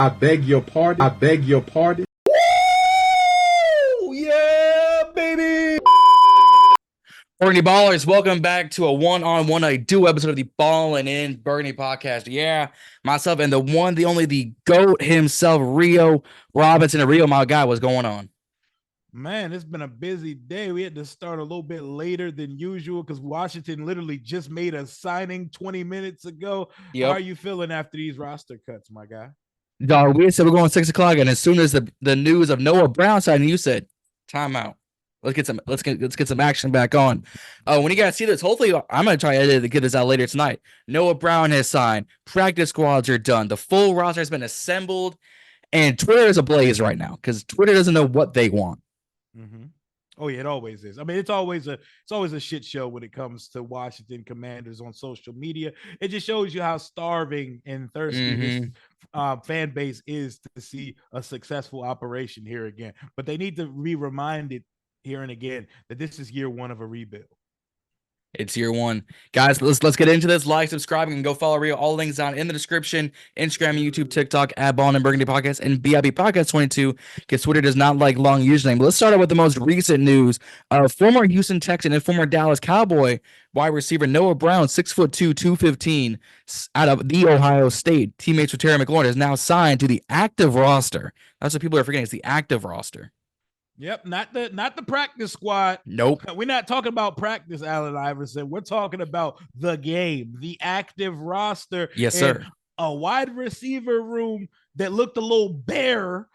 I beg your pardon. I beg your pardon. Woo! Yeah, baby. Burgundy Ballers, welcome back to a one-on-one I do episode of the Ballin in Burgundy podcast. Yeah, myself and the one, the only, the GOAT himself, Rio Robinson. Rio, my guy, what's going on? Man, it's been a busy day. We had to start a little bit later than usual because Washington literally just made a signing 20 minutes ago. Yep. How are you feeling after these roster cuts, my guy? Dog, we said we're going 6 o'clock, and as soon as the news of Noah Brown signing, you said, timeout. Let's get some action back on. When you guys see this, hopefully I'm gonna try to get this out later tonight. Noah Brown has signed. Practice squads are done. The full roster has been assembled, and Twitter is ablaze right now because Twitter doesn't know what they want. Mm-hmm. Oh yeah, it always is. I mean, it's always a shit show when it comes to Washington Commanders on social media. It just shows you how starving and thirsty this fan base is to see a successful operation here again. But they need to be reminded here and again that this is year one of a rebuild. It's year one. Guys, let's get into this. Like, subscribing, and go follow Rio. All links down in the description. Instagram, YouTube, TikTok, at Ballin and Burgundy Podcast, and BIB Podcast 22, because Twitter does not like long username. But let's start out with the most recent news. Former Houston Texan and former Dallas Cowboy wide receiver Noah Brown, 6'2", 215, out of the Ohio State. Teammates with Terry McLaurin is now signed to the active roster. That's what people are forgetting. It's the active roster. Yep, not the practice squad. Nope. We're not talking about practice, Allen Iverson. We're talking about the game, the active roster. Yes, sir. A wide receiver room that looked a little bare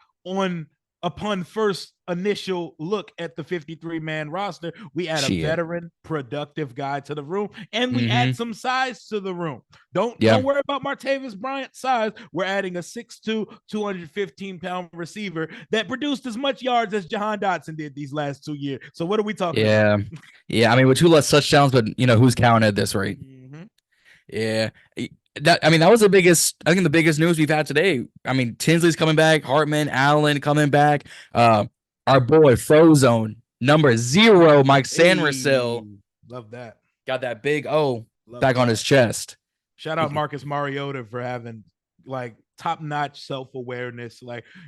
upon first initial look at the 53-man roster. We add a veteran, productive guy to the room, and we add some size to the room. Don't worry about Martavis Bryant's size. We're adding a 6'2", 215-pound receiver that produced as much yards as Jahan Dotson did these last 2 years. So what are we talking about? Yeah. I mean, with 2 less touchdowns, but who's counting at this rate? Yeah. That was the biggest news we've had today. I mean, Tinsley's coming back, Hartman, Allen coming back. Our boy Frozone, number 0, Mike Sainristil. Love that. Got that big O back on his chest. Shout out Marcus Mariota for having top-notch self-awareness.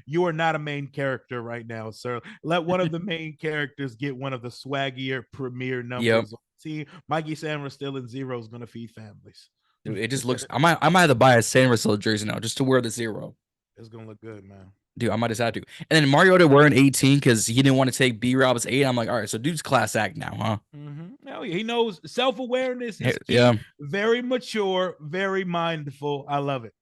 You are not a main character right now, sir. Let one of the main characters get one of the swaggier premier numbers on the team. Mikey Sainristil and 0 is going to feed families. Dude, it just looks. I might have to buy a Sainristil jersey now just to wear the 0. It's gonna look good, man. Dude, I might just have to. And then Mariota wearing 18 because he didn't want to take B-Rob's 8. I'm like, all right, so dude's class act now, huh? No, he knows self-awareness is key. Very mature, very mindful. I love it.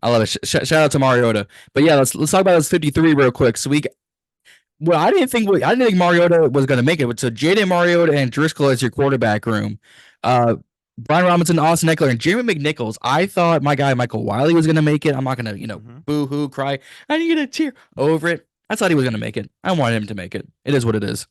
I love it. Shout out to Mariota. But yeah, let's talk about this 53 real quick. So I didn't think Mariota was gonna make it. But so Jaden Mariota and Driscoll as your quarterback room. Brian Robinson, Austin Eckler, and Jeremy McNichols. I thought my guy Michael Wiley was gonna make it. I'm not gonna, boo-hoo, cry. I need to cheer over it. I thought he was gonna make it. I wanted him to make it. It is what it is.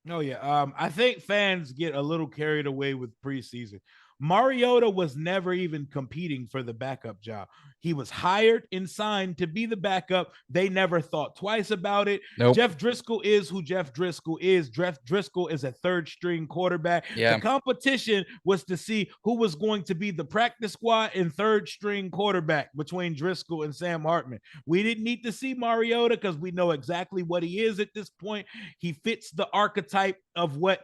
Oh yeah. I think fans get a little carried away with preseason. Mariota was never even competing for the backup job. He was hired and signed to be the backup. They never thought twice about it. Nope. Jeff Driscoll is who Jeff Driscoll is. Jeff Driscoll is a third-string quarterback. Yeah. The competition was to see who was going to be the practice squad and third-string quarterback between Driscoll and Sam Hartman. We didn't need to see Mariota because we know exactly what he is at this point. He fits the archetype of what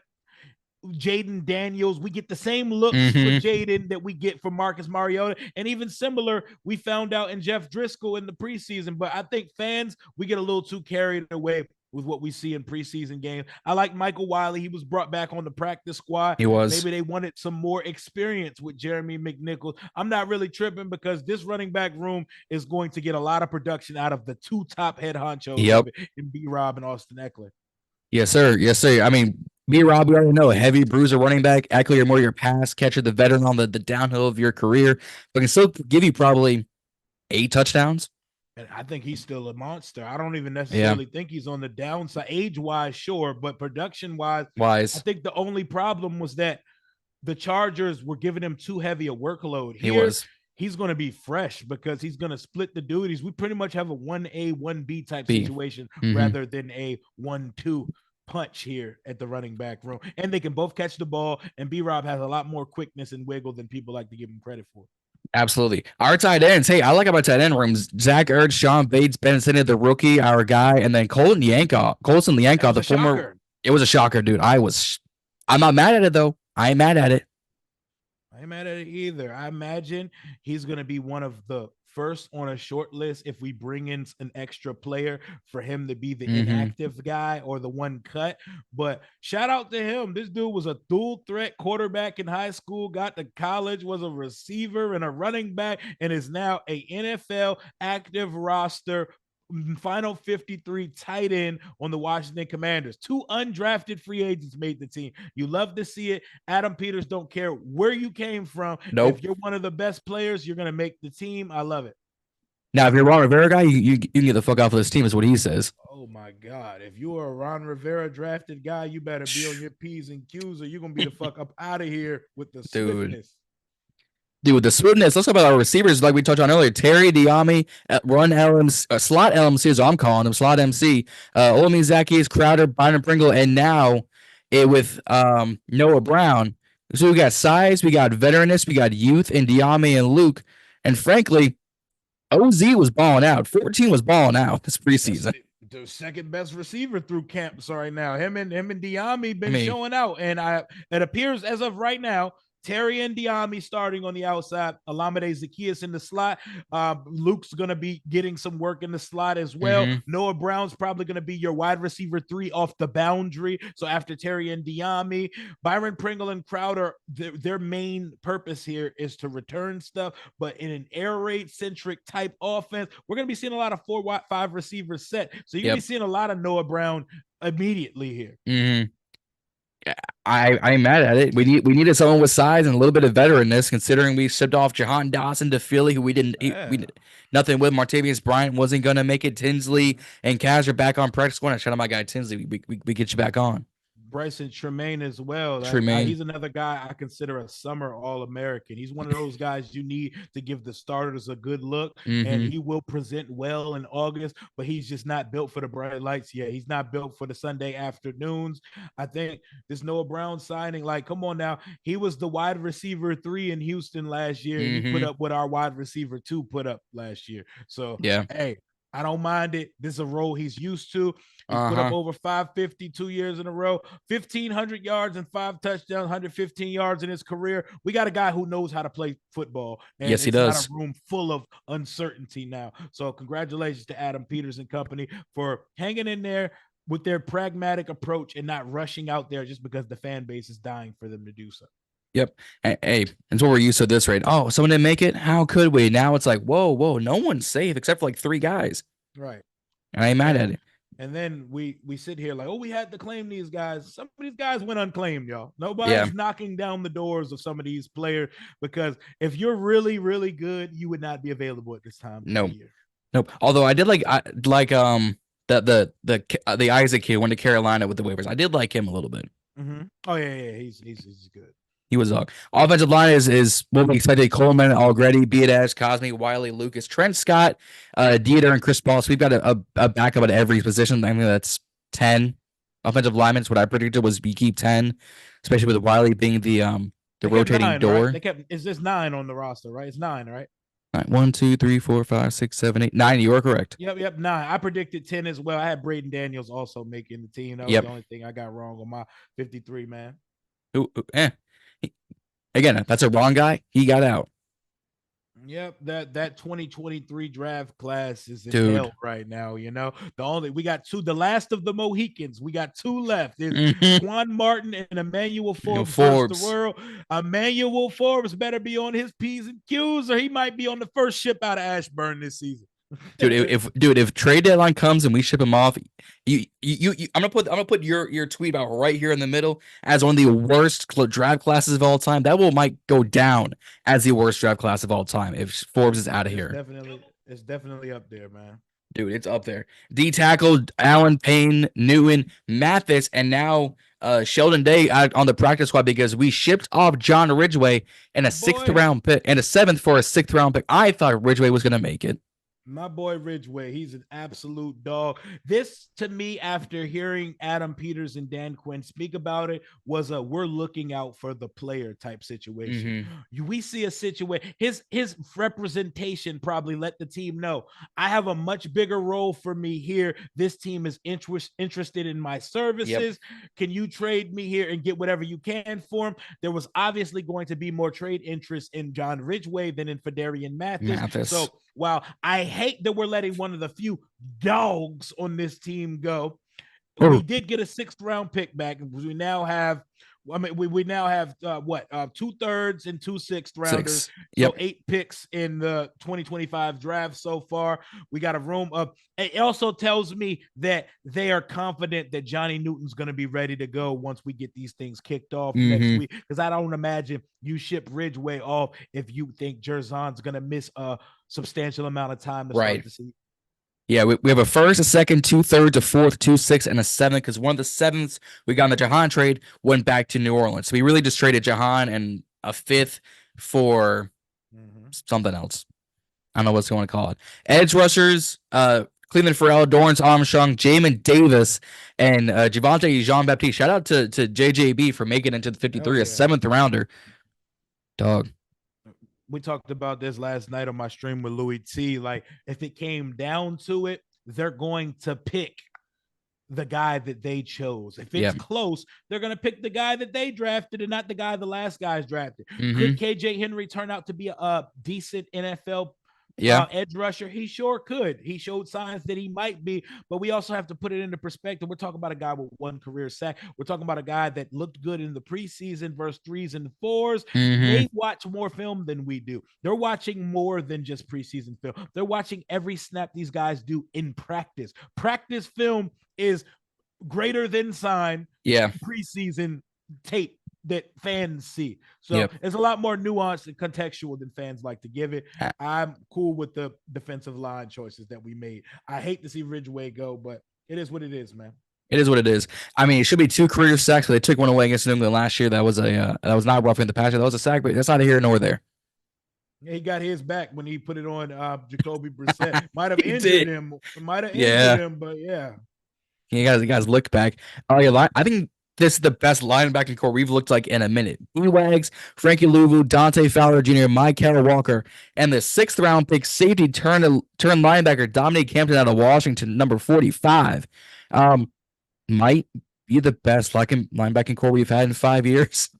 Jaden Daniels. We get the same looks for Jaden that we get from Marcus Mariota, and even similar we found out in Jeff Driscoll in the preseason. But I think fans, we get a little too carried away with what we see in preseason games. I like Michael Wiley. He was brought back on the practice squad. He was. Maybe they wanted some more experience with Jeremy McNichols. I'm not really tripping because this running back room is going to get a lot of production out of the 2 top head honchos in B-Rob and Austin Eckler. Yes, sir. Yes, sir. I mean, B-Rob, we already know, heavy bruiser running back. Eckler, you're more your pass catcher, the veteran on the downhill of your career, but can still give you probably 8 touchdowns. And I think he's still a monster. I don't even necessarily think he's on the downside. Age-wise, sure, but production-wise, I think the only problem was that the Chargers were giving him too heavy a workload. He's going to be fresh because he's going to split the duties. We pretty much have a 1A, 1B type situation rather than a 1-2 punch here at the running back room. And they can both catch the ball, and B-Rob has a lot more quickness and wiggle than people like to give him credit for. Absolutely. Our tight ends. Hey, I like about tight end rooms. Zach Ertz, Sean Bates, Ben Sinnott, the rookie, our guy, and then Colton That Yankov, was the a former. shocker. It was a shocker, dude. I'm not mad at it though. I ain't mad at it. I ain't mad at it either. I imagine he's going to be one of the first on a short list if we bring in an extra player for him to be the inactive guy or the one cut. But shout out to him. This dude was a dual threat quarterback in high school, got to college, was a receiver and a running back, and is now a NFL active roster final 53 tight end on the Washington Commanders. 2 undrafted free agents made the team. You love to see it. Adam Peters don't care where you came from. Nope. If you're one of the best players, you're going to make the team. I love it. Now, if you're a Ron Rivera guy, you can get the fuck off of this team, is what he says. Oh my God. If you are a Ron Rivera drafted guy, you better be on your P's and Q's or you're going to be the fuck up out of here with the swiftness. Dude, the swiftness. Let's talk about our receivers, like we touched on earlier. Terry Diami, run LMC, slot LMC is what I'm calling him, slot MC. Olmi Zacchaeus, Crowder, Byron Pringle, and now with Noah Brown. So we got size, we got veteranness, we got youth, and Diami and Luke. And frankly, OZ was balling out. 14 was balling out this preseason. The second best receiver through camps right now. Him and Diami been showing out, and it appears as of right now, Terry and Diami starting on the outside, Olamide Zacchaeus in the slot. Luke's going to be getting some work in the slot as well. Noah Brown's probably going to be your wide receiver 3 off the boundary. So after Terry and Diami, Byron Pringle and Crowder, their main purpose here is to return stuff, but in an air raid centric type offense, we're going to be seeing a lot of 4-5 receivers set. So you're going to be seeing a lot of Noah Brown immediately here. I ain't mad at it. We needed someone with size and a little bit of veteranness, considering we shipped off Jahan Dawson to Philly, who we did nothing with. Martavius Bryant wasn't gonna make it. Tinsley and Kaz are back on practice squad. Shout out my guy Tinsley. We get you back on. Bryson Tremaine as well. Tremaine. He's another guy I consider a summer All-American. He's one of those guys you need to give the starters a good look, and he will present well in August, but he's just not built for the bright lights yet. He's not built for the Sunday afternoons. I think this Noah Brown signing, like, come on now. He was the wide receiver 3 in Houston last year, and he put up what our wide receiver 2 put up last year. So, hey, I don't mind it. This is a role he's used to. He's put up over 550 2 years in a row, 1,500 yards and 5 touchdowns, 115 yards in his career. We got a guy who knows how to play football. And yes, he does. Not a room full of uncertainty now. So congratulations to Adam Peters and company for hanging in there with their pragmatic approach and not rushing out there just because the fan base is dying for them to do so. Yep. Hey, that's what we're used to this rate. Oh, someone didn't make it? How could we? Now it's like, whoa, no one's safe except for like 3 guys. Right. And I ain't mad at it. And then we sit here like, we had to claim these guys. Some of these guys went unclaimed, y'all. Nobody's knocking down the doors of some of these players, because if you're really, really good, you would not be available at this time. Nope. Although I did like the Isaac kid went to Carolina with the waivers. I did like him a little bit. Oh yeah, he's good. He was dog. Offensive line is what we expected. Coleman, Already, Biadash, Cosme, Wiley, Lucas, Trent Scott, Dieter, and Chris Paul. So we've got a backup at every position. I think that's 10 offensive linemen. What I predicted was we keep 10, especially with Wiley being the rotating 9, door. Right? It's just 9 on the roster, right? It's 9, right? 1, 2, 3, 4, 5, 6, 7, 8, 9. You are correct. Yep, 9. I predicted 10 as well. I had Braden Daniels also making the team. That was the only thing I got wrong on my 53, man. Again, that's a wrong guy. He got out. Yep, that 2023 draft class is in hell right now. You know, we got 2, the last of the Mohicans. We got 2 left. It's Quan Martin and Emmanuel Forbes. The world. Emmanuel Forbes better be on his P's and Q's, or he might be on the first ship out of Ashburn this season. If trade deadline comes and we ship him off, I'm gonna put your tweet out right here in the middle as one of the worst draft classes of all time. That might go down as the worst draft class of all time if Forbes is out of here. It's definitely up there, man. Dude, it's up there. D tackle Allen, Payne, Newton, Mathis, and now Sheldon Day out on the practice squad because we shipped off John Ridgeway and a 6th round pick and a 7th for a 6th round pick. I thought Ridgeway was gonna make it. My boy Ridgeway, he's an absolute dog. This, to me, after hearing Adam Peters and Dan Quinn speak about it, was a we're looking out for the player type situation. We see a situation, his representation probably let the team know, I have a much bigger role for me here. This team is interested in my services. Can you trade me here and get whatever you can for him? There was obviously going to be more trade interest in John Ridgeway than in Fedarian Mathis. So while I hate that we're letting one of the few dogs on this team go, we did get a 6th round pick back. We now have, we now have 2/3 and 2 6th rounders. So 8 picks in the 2025 draft so far. We got a room of. It also tells me that they are confident that Johnny Newton's going to be ready to go once we get these things kicked off next week. Because I don't imagine you ship Ridgeway off if you think Jerzon's going to miss a substantial amount of time to start the season. Yeah, we have a 1st, a 2nd, 2/3, a 4th, 2 6, and a 7th, because one of the 7ths we got in the Jahan trade went back to New Orleans. So we really just traded Jahan and a 5th for something else. I don't know what's going to call it. Edge rushers, Cleveland Farrell, Dorrance Armstrong, Jamin Davis, and Javonte Jean-Baptiste. Shout out to JJB for making it into the 53, a 7th rounder. Dog. We talked about this last night on my stream with Louis T. Like, if it came down to it, they're going to pick the guy that they chose. If it's close, they're going to pick the guy that they drafted and not the guy the last guy's drafted. Could KJ Henry turn out to be a decent NFL edge rusher? He sure could. He showed signs that he might be, but we also have to put it into perspective. We're talking about a guy with 1 career sack. We're talking about a guy that looked good in the preseason versus 3s and 4s. They watch more film than we do. They're watching more than just preseason film. They're watching every snap these guys do in practice. Practice film is greater than preseason tape that fans see. So it's a lot more nuanced and contextual than fans like to give it. I'm cool with the defensive line choices that we made. I hate to see Ridgeway go, but it is what it is, man. It is what it is. I mean, it should be 2 career sacks, but they took one away against New England last year. That was not roughing the passer. That was a sack, but that's neither here nor there. He got his back when he put it on Jacoby Brissett. Might have injured him. Might have injured him, but You guys look back. I think this is the best linebacking core we've looked like in a minute. B-Wags, Frankie Louvu, Dante Fowler Jr., Mykal Walker, and the 6th round pick safety turn linebacker Dominique Hampton out of Washington, number 45. Might be the best linebacking core we've had in 5 years.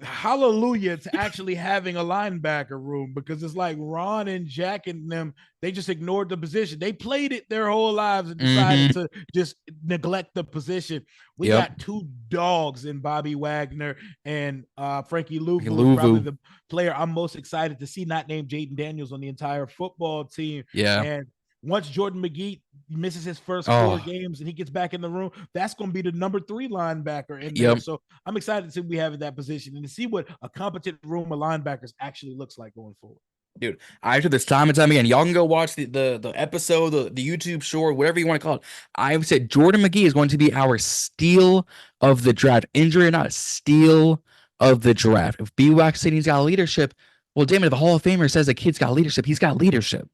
Hallelujah to actually having a linebacker room, because it's like Ron and Jack and them, they just ignored the position. They played it their whole lives and decided to just neglect the position. We got 2 dogs in Bobby Wagner and Frankie Louvu, probably the player I'm most excited to see not named Jaden Daniels on the entire football team. And once Jordan McGee misses his first 4 games and he gets back in the room, that's going to be the number 3 linebacker in there. So I'm excited to see we have in that position and to see what a competent room of linebackers actually looks like going forward. Dude, I've said this time and time again. Y'all can go watch the episode, the YouTube short, whatever you want to call it. I've said Jordan McGee is going to be our steal of the draft. Injury or not, steal of the draft. If B-Wax said he's got leadership, well, damn it, if the Hall of Famer says a kid's got leadership, he's got leadership.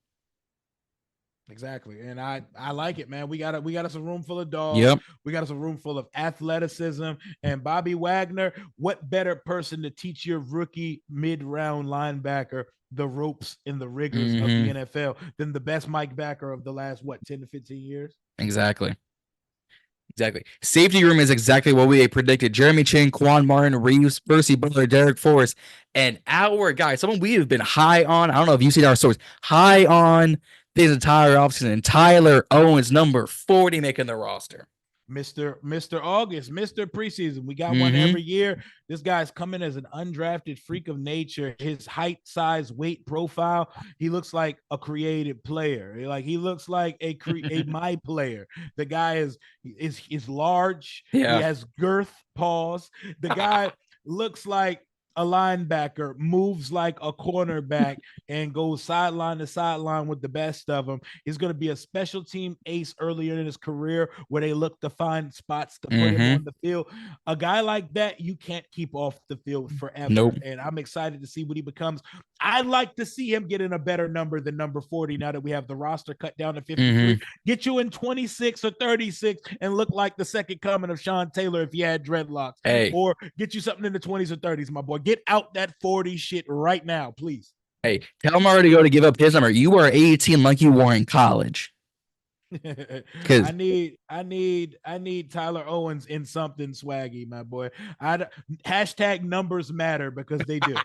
Exactly. And I like it, man. We got us a room full of dogs. We got us a room full of athleticism. And Bobby Wagner, what better person to teach your rookie mid-round linebacker the ropes and the rigors of the NFL than the best Mike backer of the last, 10 to 15 years? Exactly. Safety room is exactly what we predicted. Jeremy Chin, Quan Martin, Reeves, Percy Butler, Derek Forrest, and our guy, someone we have been high on. I don't know if you've seen our stories. High on this entire offseason, Tyler Owens, number 40, making the roster. Mr. August, Mr. Preseason. We got one every year. This guy's coming as an undrafted freak of nature. His height, size, weight profile, he looks like a creative player. Like, he looks like a my player. The guy is large. He has girth. Pause. The guy looks like a linebacker, moves like a cornerback, and goes sideline to sideline with the best of them. He's going to be a special team ace earlier in his career where they look to find spots to put him on the field. A guy like that, you can't keep off the field forever. Nope. And I'm excited to see what he becomes. I'd like to see him get in a better number than number 40 now that we have the roster cut down to 53. Get you in 26 or 36 and look like the second coming of Sean Taylor if he had dreadlocks. Hey. Or get you something in the 20s or 30s, my boy. Get out that 40 shit right now, please. Hey, tell Mario to go to give up his number. You are 18 like you were in college. I need Tyler Owens in something swaggy, my boy. Hashtag numbers matter because they do.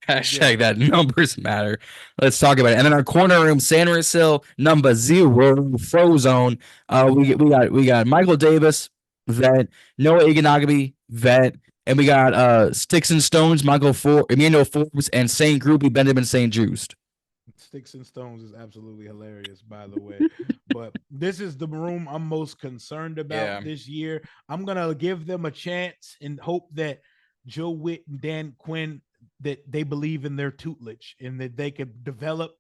Hashtag that numbers matter. Let's talk about it. And then our corner room, Sainristil, number 0, Frozone. We got Michael Davis, vet, Noah Iganagabi, vet, and we got Sticks and Stones, Emmanuel Forbes, and St. Groupie, Benjamin St. Just. Sticks and Stones is absolutely hilarious, by the way. But this is the room I'm most concerned about this year. I'm gonna give them a chance and hope that Joe Witt and Dan Quinn, that they believe in their tutelage and that they could develop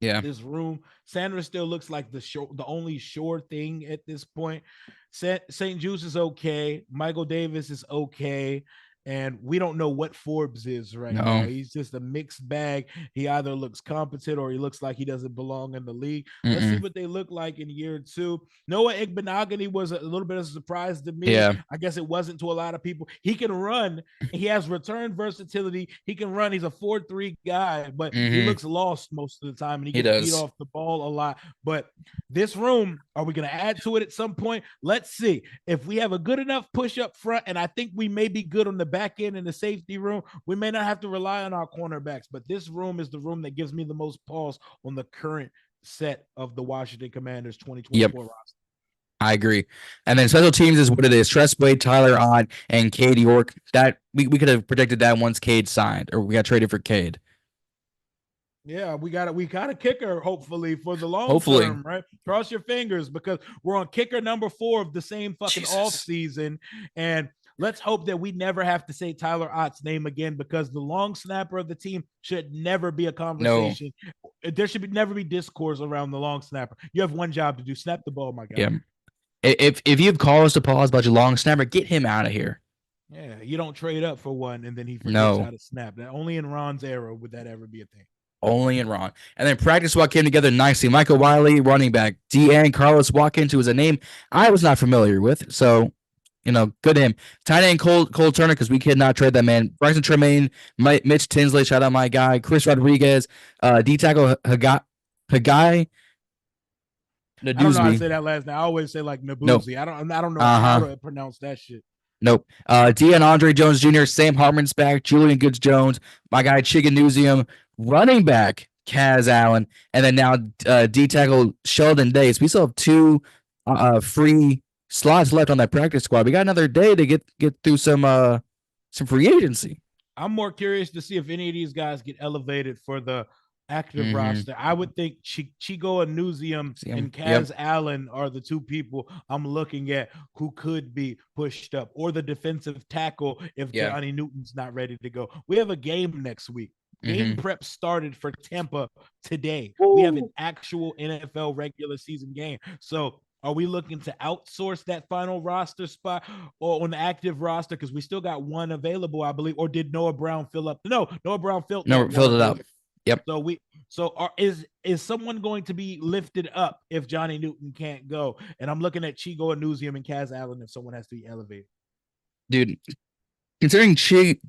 this room. Sanders still looks like the only sure thing at this point. St. Juice is okay. Michael Davis is okay. And we don't know what Forbes is right now. He's just a mixed bag. He either looks competent or he looks like he doesn't belong in the league. Let's see what they look like in year 2. Noah Igbinoghene was a little bit of a surprise to me. I guess it wasn't to a lot of people. He can run. He has return versatility. He can run. He's a 4-3 guy, but he looks lost most of the time, and he gets beat off the ball a lot. But this room, are we going to add to it at some point? Let's see. If we have a good enough push up front, and I think we may be good on the back end in the safety room, we may not have to rely on our cornerbacks, but this room is the room that gives me the most pause on the current set of the Washington Commanders 2024 roster. I agree. And then special teams is what it is. Tressway, Tyler Ott, and Cade York. That we could have predicted that once Cade signed, or we got traded for Cade. Yeah, we got a kicker, hopefully, for the long term, right? Cross your fingers, because we're on kicker number 4 of the same fucking off season. And let's hope that we never have to say Tyler Ott's name again, because the long snapper of the team should never be a conversation. No. There should never be discourse around the long snapper. You have one job to do: snap the ball, my guy. Yeah. If you have cause to pause about your long snapper, get him out of here. Yeah, you don't trade up for one and then he forgets how to snap. That only in Ron's era would that ever be a thing. Only in Ron. And then practice squad came together nicely. Michael Wiley, running back. DN Carlos Watkins, who was a name I was not familiar with. So, good to him. Tight end Cole Turner, because we could not trade that man. Bryson Tremaine, Mitch Tinsley, shout out my guy. Chris Rodriguez, D tackle Hagai. I don't know how to say that last name. I always say like Nabuzi. No. I don't know how to pronounce that shit. Nope. Deon Andre Jones Jr., Sam Hartman's back, Julian Goods Jones, my guy Chiganusium, running back Kaz Allen, and then now D tackle Sheldon Days. We still have 2 free slots left on that practice squad. We got another day to get through some free agency. I'm more curious to see if any of these guys get elevated for the active roster. I would think Chigo Anusium and Kaz Allen are the 2 people I'm looking at who could be pushed up, or the defensive tackle if Johnny Newton's not ready to go. We have a game next week. Game prep started for Tampa today. We have an actual NFL regular season game. So are we looking to outsource that final roster spot or on the active roster? Because we still got one available, I believe. Or did Noah Brown fill up? No, Noah Brown filled it up. Yep. Is someone going to be lifted up if Johnny Newton can't go? And I'm looking at Chigo Anusium and Kaz Allen if someone has to be elevated. Dude, considering Chig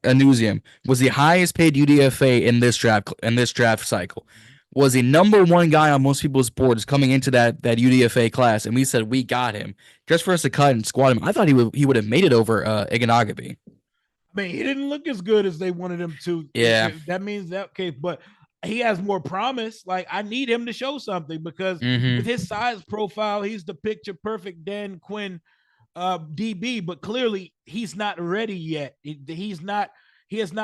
Anusium was the highest paid UDFA in this draft cycle, was the number 1 guy on most people's boards coming into that UDFA class, and we said we got him just for us to cut and squat him. I thought he would have made it over Iganagabi. I mean, he didn't look as good as they wanted him to. Yeah. That means that, okay, but he has more promise. Like, I need him to show something, because with his size profile, he's the picture perfect Dan Quinn DB, but clearly he's not ready yet. He has not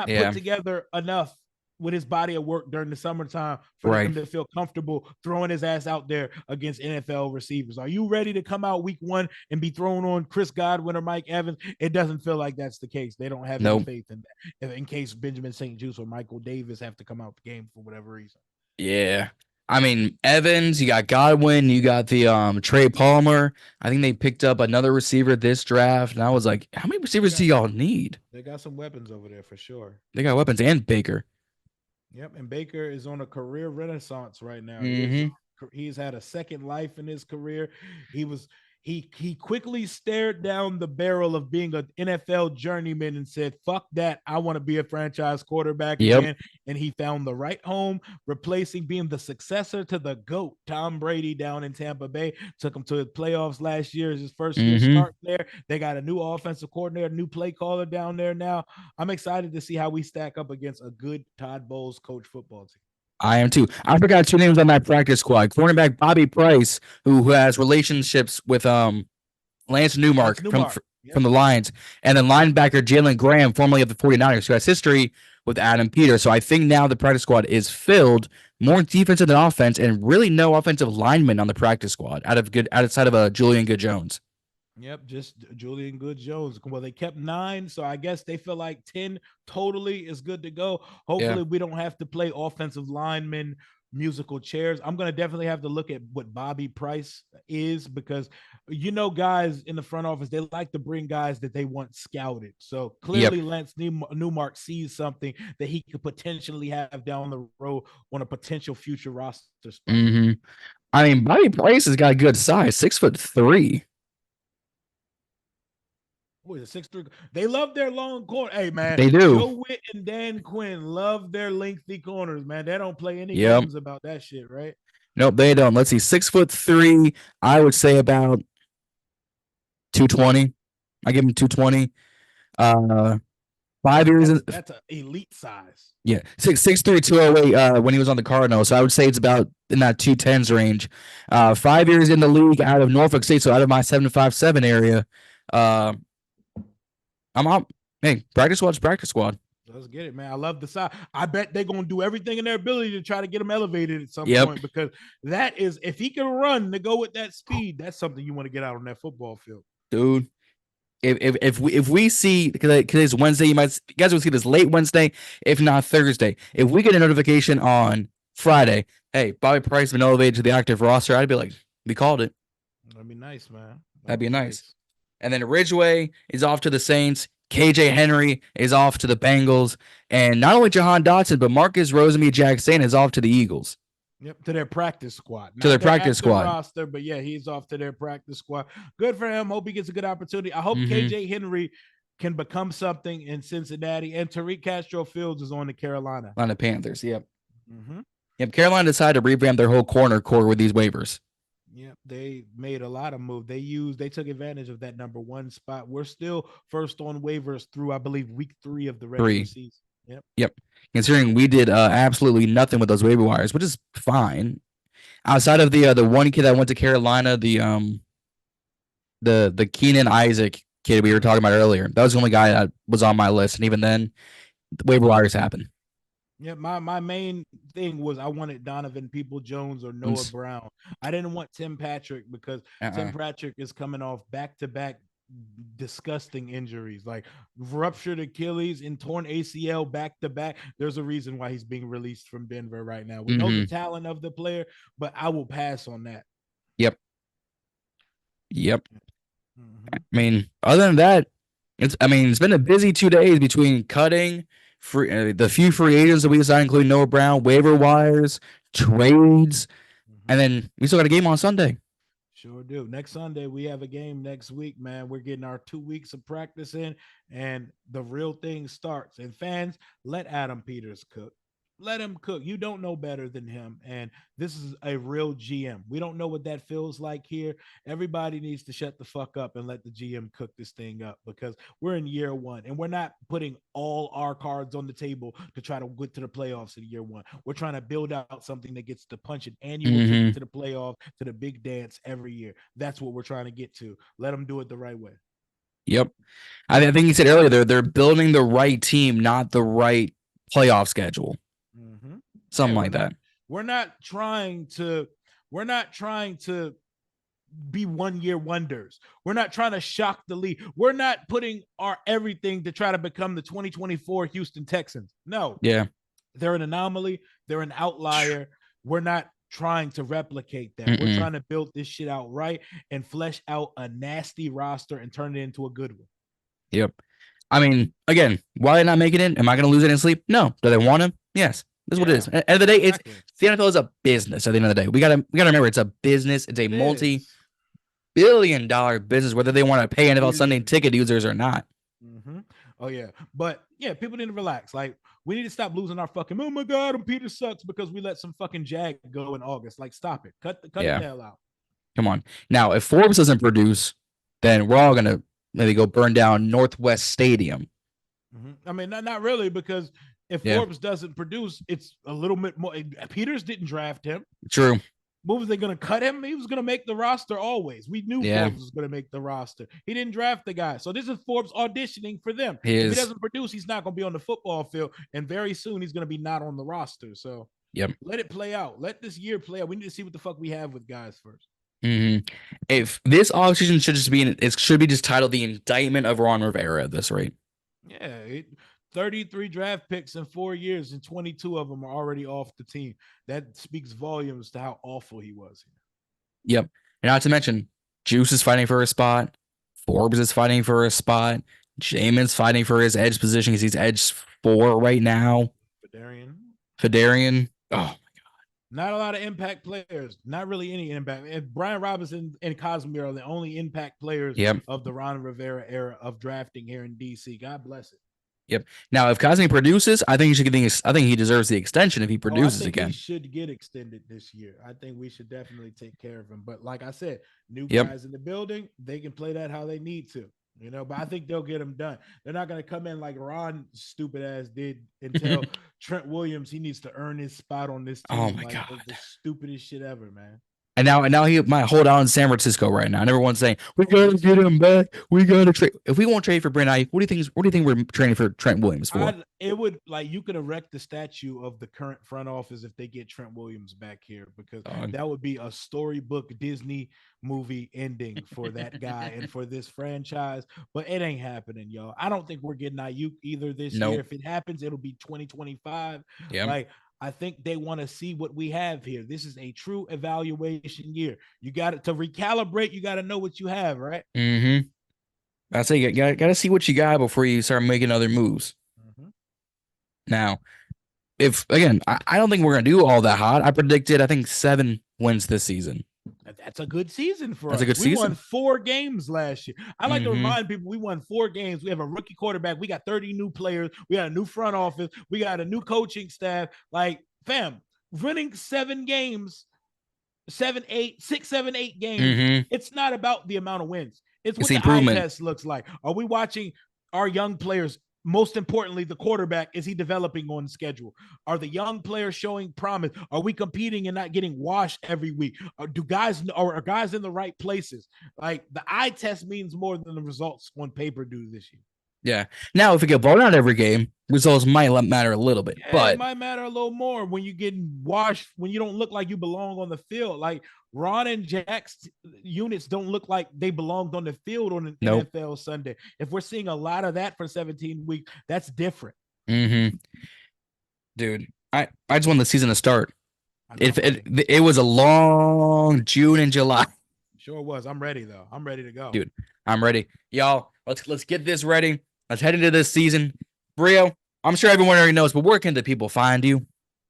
put together enough with his body of work during the summertime for him to feel comfortable throwing his ass out there against NFL receivers. Are you ready to come out week 1 and be thrown on Chris Godwin or Mike Evans? It doesn't feel like that's the case. They don't have any faith in that. In case Benjamin St-Juste or Michael Davis have to come out the game for whatever reason. Yeah. I mean, Evans, you got Godwin, you got the Trey Palmer. I think they picked up another receiver this draft. And I was like, how many receivers do y'all need? They got some weapons over there for sure. They got weapons and Baker. Yep, and Baker is on a career renaissance right now. Mm-hmm. He's had a second life in his career. He quickly stared down the barrel of being an NFL journeyman and said, fuck that. I want to be a franchise quarterback again. And he found the right home, replacing being the successor to the GOAT, Tom Brady, down in Tampa Bay. Took him to the playoffs last year as his first year start there. They got a new offensive coordinator, new play caller down there now. I'm excited to see how we stack up against a good Todd Bowles coach football team. I am too. I forgot 2 names on that practice squad. Cornerback Bobby Price, who has relationships with Lance Newmark from the Lions, and then linebacker Jalen Graham, formerly of the 49ers, who has history with Adam Peters. So I think now the practice squad is filled more defensive than offense, and really no offensive linemen on the practice squad outside of Julian Good-Jones. Yep, just Julian Good-Jones. Well, they kept 9, so I guess they feel like 10 totally is good to go. Hopefully, we don't have to play offensive linemen musical chairs. I'm going to definitely have to look at what Bobby Price is, because guys in the front office, they like to bring guys that they want scouted. So clearly Lance Newmark sees something that he could potentially have down the road on a potential future roster spot. I mean, Bobby Price has got a good size, 6'3". Boy, 6'3". They love their long corner. Hey, man. They do. Joe Witt and Dan Quinn love their lengthy corners, man. They don't play any games about that shit, right? Nope, they don't. Let's see. 6'3". I would say about 220. I give him 220. 5 years. That's an elite size. Yeah. 6'3", 208 when he was on the Cardinals. So I would say it's about in that 210s range. 5 years in the league out of Norfolk State, so out of my 757 area. I'm up. Hey, practice squad's practice squad. Let's get it, man. I love the side. I bet they're going to do everything in their ability to try to get him elevated at some point, because that is, if he can run to go with that speed, that's something you want to get out on that football field. Dude, if we see, because it's Wednesday, you guys will see this late Wednesday, if not Thursday. If we get a notification on Friday, hey, Bobby Price has been elevated to the active roster, I'd be like, we called it. That'd be nice, man. That'd be nice. And then Ridgeway is off to the Saints. KJ Henry is off to the Bengals. And not only Jahan Dotson, but Marcus Rosemy-Jackson is off to the Eagles. Yep, to their practice squad. To their practice squad roster, but yeah, he's off to their practice squad. Good for him. Hope he gets a good opportunity. I hope KJ Henry can become something in Cincinnati. And Tariq Castro-Fields is on the Carolina Panthers. Yep. Yep. Carolina decided to revamp their whole corner core with these waivers. Yeah, they made a lot of moves. They took advantage of that number 1 spot. We're still first on waivers through, I believe, week 3 of the regular season. Yep. Considering we did absolutely nothing with those waiver wires, which is fine. Outside of the one kid that went to Carolina, the Keenan Isaac kid we were talking about earlier, that was the only guy that was on my list, and even then, the waiver wires happened. Yeah, my main thing was I wanted Donovan People-Jones or Noah Brown. I didn't want Tim Patrick, because Tim Patrick is coming off back-to-back disgusting injuries, like ruptured Achilles and torn ACL back-to-back. There's a reason why he's being released from Denver right now. We know the talent of the player, but I will pass on that. Yep. I mean, other than that, it's been a busy 2 days between cutting the few free agents that we decided, including Noah Brown, waiver wires, trades, and then we still got a game on Sunday. Sure do. Next Sunday, we have a game next week, man. We're getting our 2 weeks of practice in, and the real thing starts. And fans, let Adam Peters cook. Let him cook. You don't know better than him. And this is a real GM. We don't know what that feels like here. Everybody needs to shut the fuck up and let the GM cook this thing up, because we're in year 1 and we're not putting all our cards on the table to try to get to the playoffs in year 1. We're trying to build out something that gets to punch an annual ticket to the playoff, to the big dance every year. That's what we're trying to get to. Let them do it the right way. Yep. I think you said earlier, they're building the right team, not the right playoff schedule. Something like that. We're not trying to be 1 year wonders. We're not trying to shock the league. We're not putting our everything to try to become the 2024 Houston Texans. No. Yeah. They're an anomaly. They're an outlier. We're not trying to replicate that. We're trying to build this shit out right and flesh out a nasty roster and turn it into a good one. Yep. I mean, again, why are they not making it? Am I going to lose any sleep? No. Do they want him? Yes. This is what it is. At the end of the day, it's the NFL is a business. At the end of the day, we gotta remember it's a business. It's a multi-billion-dollar business, whether they want to pay NFL Sunday ticket users or not. Oh yeah, but yeah, people need to relax. Like we need to stop losing our fucking. Oh my god, and Peter sucks because we let some fucking jag go in August. Like stop it. Cut the hell out. Come on. Now, if Forbes doesn't produce, then we're all gonna maybe go burn down Northwest Stadium. I mean, not really, because if Forbes doesn't produce, it's a little bit more. Peters didn't draft him. True. What was they going to cut him? He was going to make the roster always. We knew Forbes was going to make the roster. He didn't draft the guy. So this is Forbes auditioning for them. If he doesn't produce, he's not going to be on the football field. And very soon he's going to be not on the roster. So let it play out. Let this year play out. We need to see what the fuck we have with guys first. If this offseason should just be, it should be just titled The Indictment of Ron Rivera at this rate. Yeah, 33 draft picks in 4 years, and 22 of them are already off the team. That speaks volumes to how awful he was. Yep. And not to mention, Juice is fighting for a spot. Forbes is fighting for a spot. Jamin's fighting for his edge position because he's edge 4 right now. Fedarian. Oh, my God. Not a lot of impact players. Not really any impact. And Brian Robinson and Cosmere are the only impact players of the Ron Rivera era of drafting here in D.C. God bless it. Yep. Now, if Cosme produces, I think he deserves the extension if he produces again. He should get extended this year. I think we should definitely take care of him. But like I said, new guys in the building, they can play that how they need to. But I think they'll get them done. They're not going to come in like Ron stupid ass did and tell Trent Williams he needs to earn his spot on this team. Oh my God. It's the stupidest shit ever, man. And now he might hold out in San Francisco right now. And everyone's saying, we gotta get him back. We gotta trade. If we won't trade for Brent Ayuk, what do you think we're trading for Trent Williams for? It would, like, you could erect the statue of the current front office if they get Trent Williams back here, because that would be a storybook Disney movie ending for that guy and for this franchise. But it ain't happening, y'all. I don't think we're getting Ayuk either this year. If it happens, it'll be 2025. Like, I think they want to see what we have here. This is a true evaluation year. You got to recalibrate. You got to know what you have, right? I say you got to see what you got before you start making other moves. Now, if again, I don't think we're gonna do all that hot. I predicted, I think 7 wins this season. That's a good season for us. That's a good season. We won 4 games last year. I like to remind people we won 4 games. We have a rookie quarterback. We got 30 new players. We got a new front office. We got a new coaching staff. Like, fam, winning 7 games, 7, 8, 6, 7, 8 games. It's not about the amount of wins. It's what the eye test looks like. Are we watching our young players? Most importantly, the quarterback, is he developing on schedule? Are the young players showing promise? Are we competing and not getting washed every week? Are guys in the right places? Like, the eye test means more than the results on paper do this year. Yeah. Now, if we get blown out every game, results might matter a little bit, but it might matter a little more when you get washed, when you don't look like you belong on the field. Like, Ron and Jack's units don't look like they belonged on the field on an NFL Sunday. If we're seeing a lot of that for 17 weeks, that's different. Dude, I just want the season to start. It was a long June and July. Sure was. I'm ready though. I'm ready to go. Dude, I'm ready. Y'all, let's get this ready. Let's head into this season. Rio, I'm sure everyone already knows, but where can the people find you?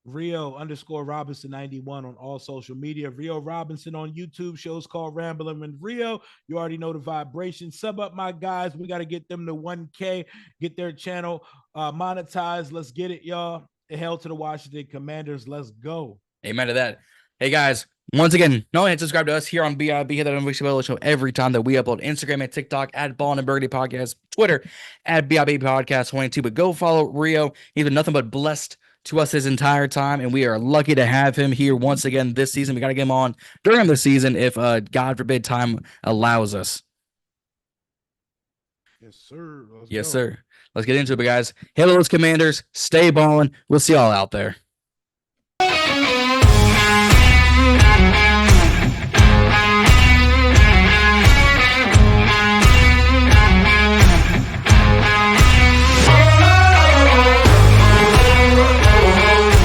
Rio_Robinson91 on all social media. Rio Robinson on YouTube. Shows called Rambling with Rio. You already know the vibration. Sub up my guys. We got to get them to 1K. Get their channel monetized. Let's get it, y'all. Hell to the Washington Commanders. Let's go. Amen to that. Hey, guys. Once again, don't forget to subscribe to us here on BIB. Hit that notification bell to show every time that we upload. Instagram and TikTok at Ballin and Burgundy Podcast. Twitter at BIB Podcast 22. But go follow Rio. He's been nothing but blessed to us his entire time, and we are lucky to have him here once again this season. We got to get him on during the season if God forbid time allows us. Yes, sir. Yes, sir. Let's get into it, guys. Hello, Commanders. Stay ballin'. We'll see y'all out there.